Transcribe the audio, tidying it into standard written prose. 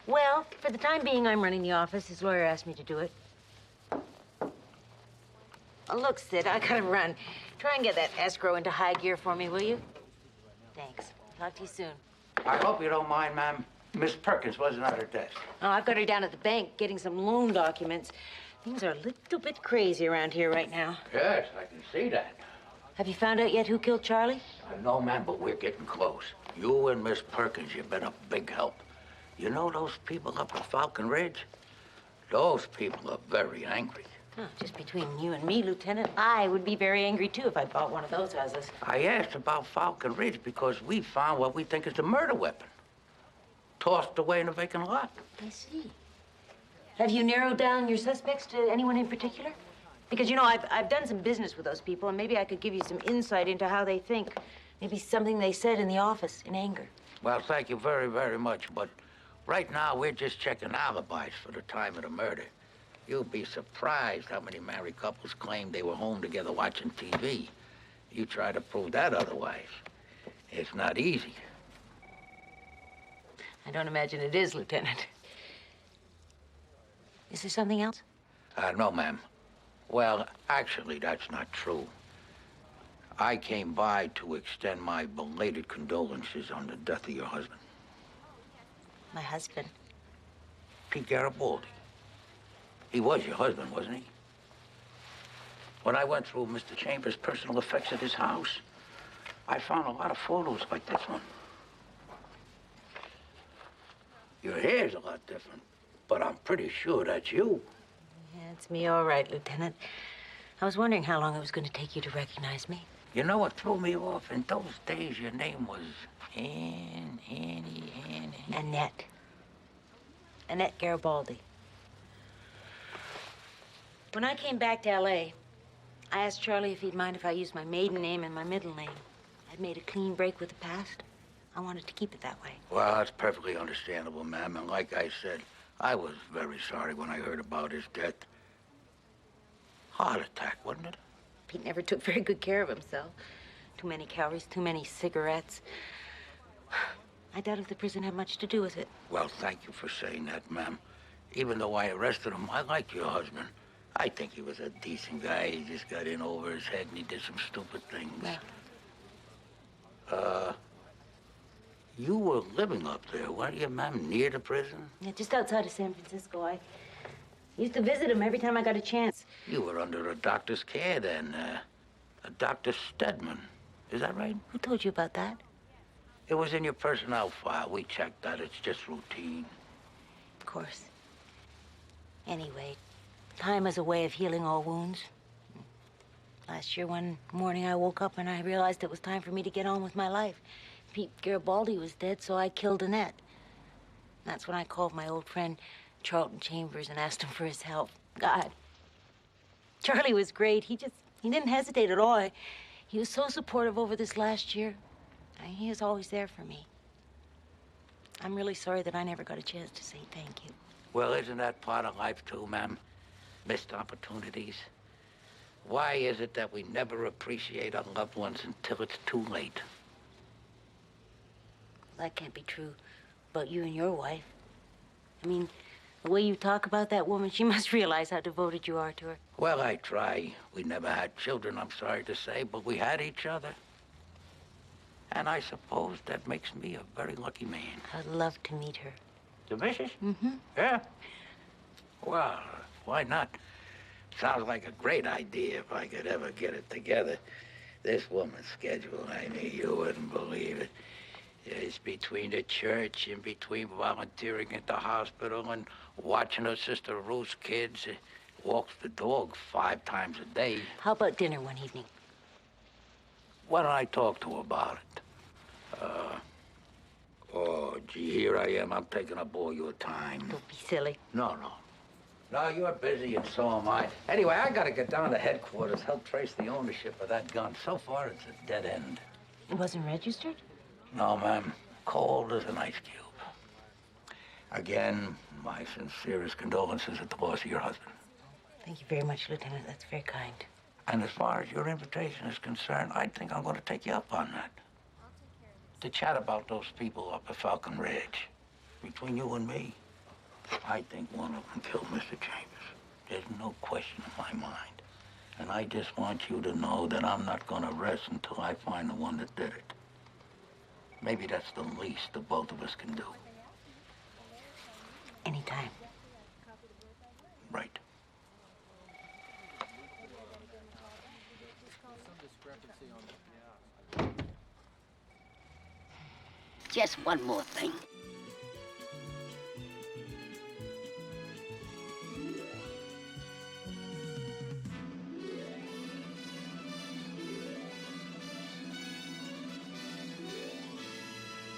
Well, for the time being, I'm running the office. His lawyer asked me to do it. Oh, look, Sid, I gotta run. Try and get that escrow into high gear for me, will you? Thanks. Talk to you soon. I hope you don't mind, ma'am. Miss Perkins wasn't at her desk. Oh, I've got her down at the bank getting some loan documents. Things are a little bit crazy around here right now. Yes, I can see that. Have you found out yet who killed Charlie? No, ma'am, but we're getting close. You and Miss Perkins, you've been a big help. You know those people up at Falcon Ridge? Those people are very angry. Oh, just between you and me, Lieutenant, I would be very angry, too, if I bought one of those houses. I asked about Falcon Ridge because we found what we think is the murder weapon. Tossed away in a vacant lot. I see. Have you narrowed down your suspects to anyone in particular? Because, you know, I've done some business with those people, and maybe I could give you some insight into how they think. Maybe something they said in the office in anger. Well, thank you very, very much, but right now we're just checking alibis for the time of the murder. You'll be surprised how many married couples claim they were home together watching TV. You try to prove that otherwise. It's not easy. I don't imagine it is, Lieutenant. Is there something else? No, ma'am. Well, actually, that's not true. I came by to extend my belated condolences on the death of your husband. My husband? Pete Garibaldi. He was your husband, wasn't he? When I went through Mr. Chambers' personal effects at his house, I found a lot of photos like this one. Your hair's a lot different, but I'm pretty sure that's you. Yeah, it's me all right, Lieutenant. I was wondering how long it was going to take you to recognize me. You know what threw me off? In those days, your name was Annie. Annette. Annette Garibaldi. When I came back to L.A., I asked Charlie if he'd mind if I used my maiden name and my middle name. I'd made a clean break with the past. I wanted to keep it that way. Well, that's perfectly understandable, ma'am. And like I said, I was very sorry when I heard about his death. Heart attack, wasn't it? Pete never took very good care of himself. Too many calories, too many cigarettes. I doubt if the prison had much to do with it. Well, thank you for saying that, ma'am. Even though I arrested him, I liked your husband. I think he was a decent guy. He just got in over his head and he did some stupid things. Well. You were living up there, weren't you, ma'am, near the prison? Yeah, just outside of San Francisco. I used to visit him every time I got a chance. You were under a doctor's care then, a Dr. Stedman. Is that right? Who told you about that? It was in your personnel file. We checked that. It's just routine. Of course. Anyway, time is a way of healing all wounds. Last year, one morning, I woke up and I realized it was time for me to get on with my life. Pete Garibaldi was dead, so I killed Annette. That's when I called my old friend Charlton Chambers and asked him for his help. God. Charlie was great. He didn't hesitate at all. He was so supportive over this last year. He was always there for me. I'm really sorry that I never got a chance to say thank you. Well, isn't that part of life too, ma'am? Missed opportunities. Why is it that we never appreciate our loved ones until it's too late? That can't be true about you and your wife. I mean, the way you talk about that woman, she must realize how devoted you are to her. Well, I try. We never had children, I'm sorry to say, but we had each other. And I suppose that makes me a very lucky man. I'd love to meet her. The missus? Mm-hmm. Yeah? Well, why not? Sounds like a great idea if I could ever get it together. This woman's schedule, I mean, you wouldn't believe it. It's between the church and between volunteering at the hospital and watching her sister Ruth's kids. Walks the dog 5 times a day. How about dinner one evening? Why don't I talk to her about it? Oh, gee, here I am. I'm taking up all your time. Don't be silly. No. No, you're busy and so am I. Anyway, I gotta get down to headquarters, help trace the ownership of that gun. So far, it's a dead end. It wasn't registered? No, ma'am. Cold as an ice cube. Again, my sincerest condolences at the loss of your husband. Thank you very much, Lieutenant. That's very kind. And as far as your invitation is concerned, I think I'm going to take you up on that. To chat about those people up at Falcon Ridge. Between you and me, I think one of them killed Mr. Chambers. There's no question in my mind. And I just want you to know that I'm not gonna rest until I find the one that did it. Maybe that's the least the both of us can do. Anytime. Right. Just one more thing.